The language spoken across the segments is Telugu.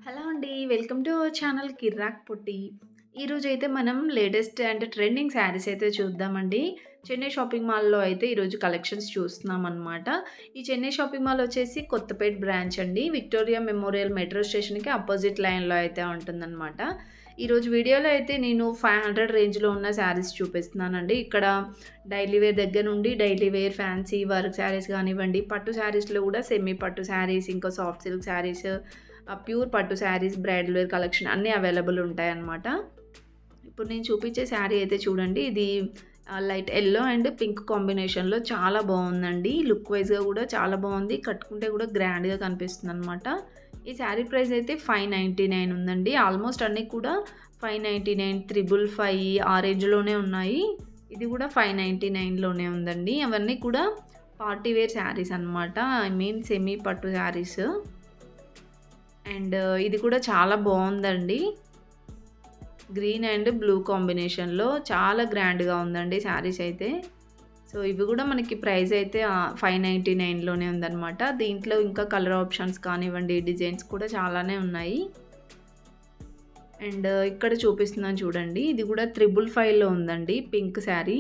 హలో అండి. వెల్కమ్ టు అవర్ ఛానల్ కిర్రాక్ పొట్టి. ఈరోజైతే మనం లేటెస్ట్ అంటే ట్రెండింగ్ శారీస్ అయితే చూద్దామండి. చెన్నై షాపింగ్ మాల్‌లో అయితే ఈరోజు కలెక్షన్స్ చూస్తున్నామనమాట. ఈ చెన్నై షాపింగ్ మాల్ వచ్చేసి కొత్తపేట్ బ్రాంచ్ అండి. విక్టోరియా మెమోరియల్ మెట్రో స్టేషన్‌కి అపోజిట్ లైన్‌లో అయితే ఉంటుందనమాట. ఈరోజు వీడియోలో అయితే నేను 500 రేంజ్‌లో ఉన్న శారీస్ చూపిస్తున్నానండి. ఇక్కడ డైలీ వేర్ దగ్గర నుండి daily wear, fancy work saris కానివ్వండి, పట్టు శారీస్‌లో కూడా సెమీ పట్టు శారీస్, ఇంకా సాఫ్ట్ సిల్క్ శారీస్, ప్యూర్ పట్టు శారీస్, బ్రైడల్ వేర్ కలెక్షన్ అన్నీ అవైలబుల్ ఉంటాయన్నమాట. ఇప్పుడు నేను చూపించే శారీ అయితే చూడండి. ఇది లైట్ యెల్లో అండ్ పింక్ కాంబినేషన్‌లో చాలా బావుందండి. లుక్ వైస్‌గా కూడా చాలా బావుంది. కట్టుకుంటే కూడా గ్రాండ్‌గా కనిపిస్తుందనమాట. ఈ శారీ ప్రైస్ అయితే 599 ఉందండి. ఆల్మోస్ట్ అన్నీ కూడా 599, 555 ఆ రేంజ్‌లోనే ఉన్నాయి. ఇది కూడా 599లోనే ఉందండి. అవన్నీ కూడా పార్టీ వేర్ శారీస్ అనమాట. ఐ మీన్ సెమీ పట్టు శారీస్. అండ్ ఇది కూడా చాలా బావుందండి. గ్రీన్ అండ్ బ్లూ కాంబినేషన్‌లో చాలా గ్రాండ్‌గా ఉందండి శారీస్ అయితే. సో, ఇవి గూడా మనకి ప్రైస్ అయితే 599లోనే ఉందనమాట. దీంట్లో ఇంకా కలర్ ఆప్షన్స్ కానివ్వండి, డిజైన్స్ కూడా చాలానే ఉన్నాయి. అండ్ ఇక్కడ చూపిస్తున్నాను చూడండి. ఇది గూడా 555లో ఉందండి పింక్ శారీ.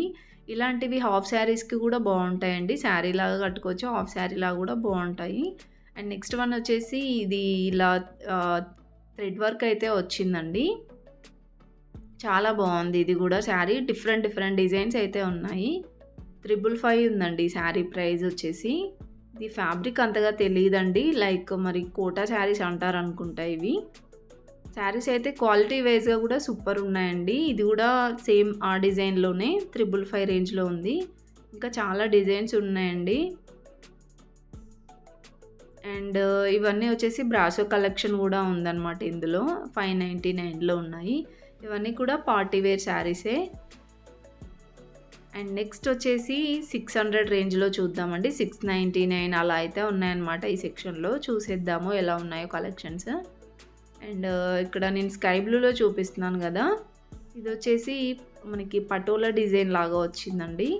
ఇలాంటివి హాఫ్ శారీస్‌కి గూడా బావుంటాయండి. శారీలాగా కట్టుకోవచ్చు. హాఫ్ శారీలాగా గూడా బావుంటాయి. అండ్ నెక్స్ట్ వన్ వచ్చేసి ఇది ఇలా థ్రెడ్ వర్క్ అయితే వచ్చిందండి. చాలా బావుంది ఇది గూడా శారీ. డిఫరెంట్ డిఫరెంట్ డిజైన్స్ అయితే ఉన్నాయి. 555 ఉందండి శారీ ప్రైస్ వచ్చేసి. ఇది ఫ్యాబ్రిక్ అంతగా తెలీదండి. లైక్ మరి కోటా శారీస్ అంటారనుకుంటా ఇవి. శారీస్ అయితే క్వాలిటీ వైస్‌గా గూడా సూపర్ ఉన్నాయండి. ఇది గూడా సేమ్ ఆ డిజైన్‌లోనే 555 రేంజ్‌లో ఉంది. ఇంకా చాలా డిజైన్స్ ఉన్నాయండి. అండ్ ఇవన్నీ వచ్చేసి బ్రాసో కలెక్షన్ గూడా ఉందనమాట ఇందులో. 599లో ఉన్నాయి. ఇవన్నీ కూడా పార్టీ వేర్ శారీసే. అండ్ నెక్స్ట్ వచ్చేసి 600 రేంజ్‌లో చూద్దామండి. 699 అలా అయితే ఉన్నాయన్నమాట ఈ సెక్షన్‌లో. చూసేద్దాము ఎలా ఉన్నాయో కలెక్షన్స్. అండ్ ఇక్కడ నేను స్కై బ్లూలో చూపిస్తున్నాను గదా! ఇదొచ్చేసి మనకి పటోలా డిజైన్ లాగా వచ్చిందండి.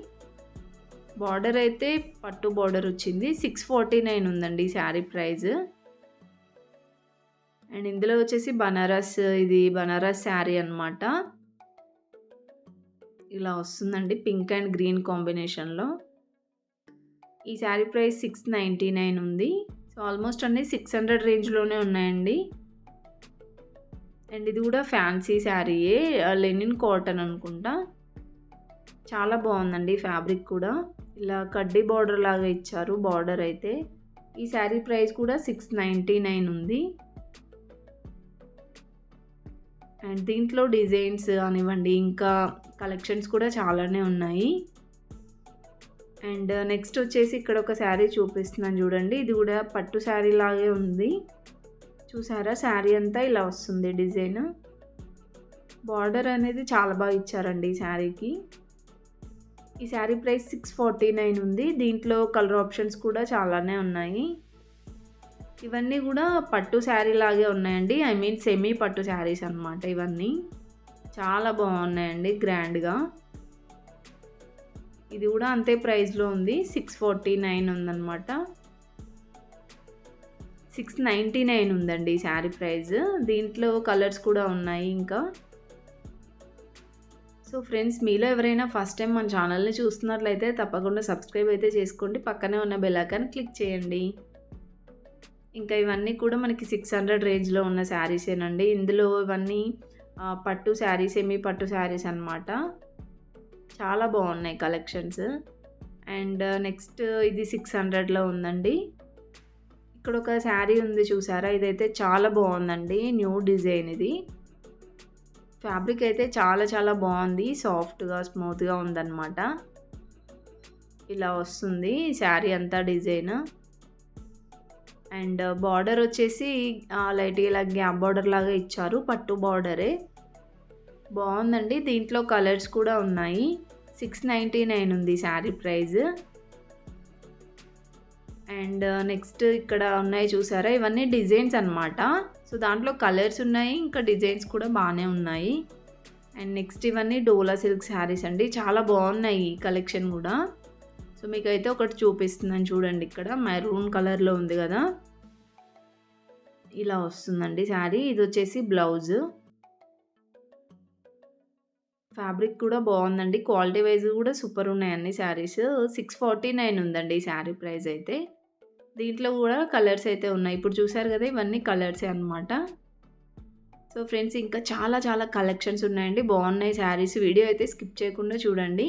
బార్డర్ అయితే పట్టు బార్డర్ వచ్చింది. 649 ఉందండి శారీ ప్రైస్. అండ్ ఇందులో వచ్చేసి ఇది బనారస్ శారీ అన్నమాట. ఇలా వస్తుందండి పింక్ అండ్ గ్రీన్ కాంబినేషన్‌లో. ఈ శారీ ప్రైస్ 699 ఉంది. సో, ఆల్మోస్ట్ అన్నీ 600 రేంజ్‌లోనే ఉన్నాయండి. అండ్ ఇది కూడా ఫ్యాన్సీ శారీయే. లెనిన్ కాటన్ అనుకుంటా. చాలా బావుందండి ఫ్యాబ్రిక్ కూడా. ఇలా కడ్డీ బార్డర్ లాగా ఇచ్చారు బార్డర్ అయితే. ఈ శారీ ప్రైస్ కూడా 699 ఉంది. అండ్ దీంట్లో డిజైన్స్ కానివ్వండి, ఇంకా కలెక్షన్స్ కూడా చాలానే ఉన్నాయి. అండ్ నెక్స్ట్ వచ్చేసి ఇక్కడ ఒక శారీ చూపిస్తున్నాను చూడండి. ఇది కూడా పట్టు శారీ లాగే ఉంది. చూసారా శారీ అంతా ఇలా వస్తుంది డిజైన్. బార్డర్ అనేది చాలా బాగా ఇచ్చారండి ఈ శారీకి. ఈ శారీ ప్రైస్ 649 ఉంది. దీంట్లో కలర్ ఆప్షన్స్ కూడా చాలానే ఉన్నాయి. ఇవన్నీ కూడా పట్టు శారీ లాగే ఉన్నాయండి. ఐ మీన్ సెమీ పట్టు శారీస్ అనమాట ఇవన్నీ. చాలా బాగున్నాయండి గ్రాండ్‌గా. ఇది కూడా అంతే ప్రైస్‌లో ఉంది. 649 ఉందనమాట. 699 ఉందండి ఈ శారీ ప్రైస్. దీంట్లో కలర్స్ కూడా ఉన్నాయి ఇంకా. సో ఫ్రెండ్స్, మీలో ఎవరైనా ఫస్ట్ టైం మన ఛానల్‌ని చూస్తున్నట్లయితే తప్పకుండా సబ్స్క్రైబ్ అయితే చేసుకోండి. పక్కనే ఉన్న బెల్ ఐకాన్ క్లిక్ చేయండి. ఇంకా ఇవన్నీ కూడా మనకి 600 రేంజ్‌లో ఉన్న శారీసేనండి. ఇందులో ఇవన్నీ పట్టు శారీ, సెమీ పట్టు శారీస్ అనమాట. చాలా బాగున్నాయి కలెక్షన్స్. అండ్ నెక్స్ట్ ఇది 600లో ఉందండి. ఇక్కడ ఒక శారీ ఉంది చూసారా? ఇదైతే చాలా బాగుందండి. న్యూ డిజైన్ ఇది. ఫ్యాబ్రిక్ అయితే చాలా చాలా బాగుంది. సాఫ్ట్‌గా, స్మూత్‌గా ఉందన్నమాట. ఇలా వస్తుంది శారీ అంతా డిజైన్. అండ్ బార్డర్ వచ్చేసి లైట్‌గా ఇలా గ్యాప్ బార్డర్ లాగా ఇచ్చారు. పట్టు బార్డరే. బాగుందండి. దీంట్లో కలర్స్ కూడా ఉన్నాయి. 699 ఉంది శారీ ప్రైస్. అండ్ నెక్స్ట్ ఇక్కడ ఉన్నాయి చూసారా? ఇవన్నీ డిజైన్స్ అనమాట. సో, దాంట్లో కలర్స్ ఉన్నాయి. ఇంకా డిజైన్స్ కూడా బానే ఉన్నాయి. అండ్ నెక్స్ట్ ఇవన్నీ డోలా సిల్క్ శారీస్ అండి. చాలా బాగున్నాయి ఈ కలెక్షన్ కూడా. సో, మీకైతే ఒకటి చూపిస్తున్నాను చూడండి ఇక్కడ. మెరూన్ కలర్‌లో ఉంది కదా! ఇలా వస్తుందండి శారీ. ఇదొచ్చేసి బ్లౌజు. ఫ్యాబ్రిక్ కూడా బావుందండి. క్వాలిటీ వైస్ గూడా సూపరున్నాయి అన్ని శారీస్. 649 ఉందండి ఈ శారీ ప్రైస్ అయితే. దీంట్లో గూడా కలర్స్ అయితే ఉన్నాయి. ఇప్పుడు చూసారు గదా! ఇవన్నీ కలర్సే అన్నమాట. సో, ఫ్రెండ్స్ ఇంకా చాలా చాలా కలెక్షన్స్ ఉన్నాయండి. బావున్నాయి శారీస్. వీడియో అయితే స్కిప్ చేయకుండా చూడండి.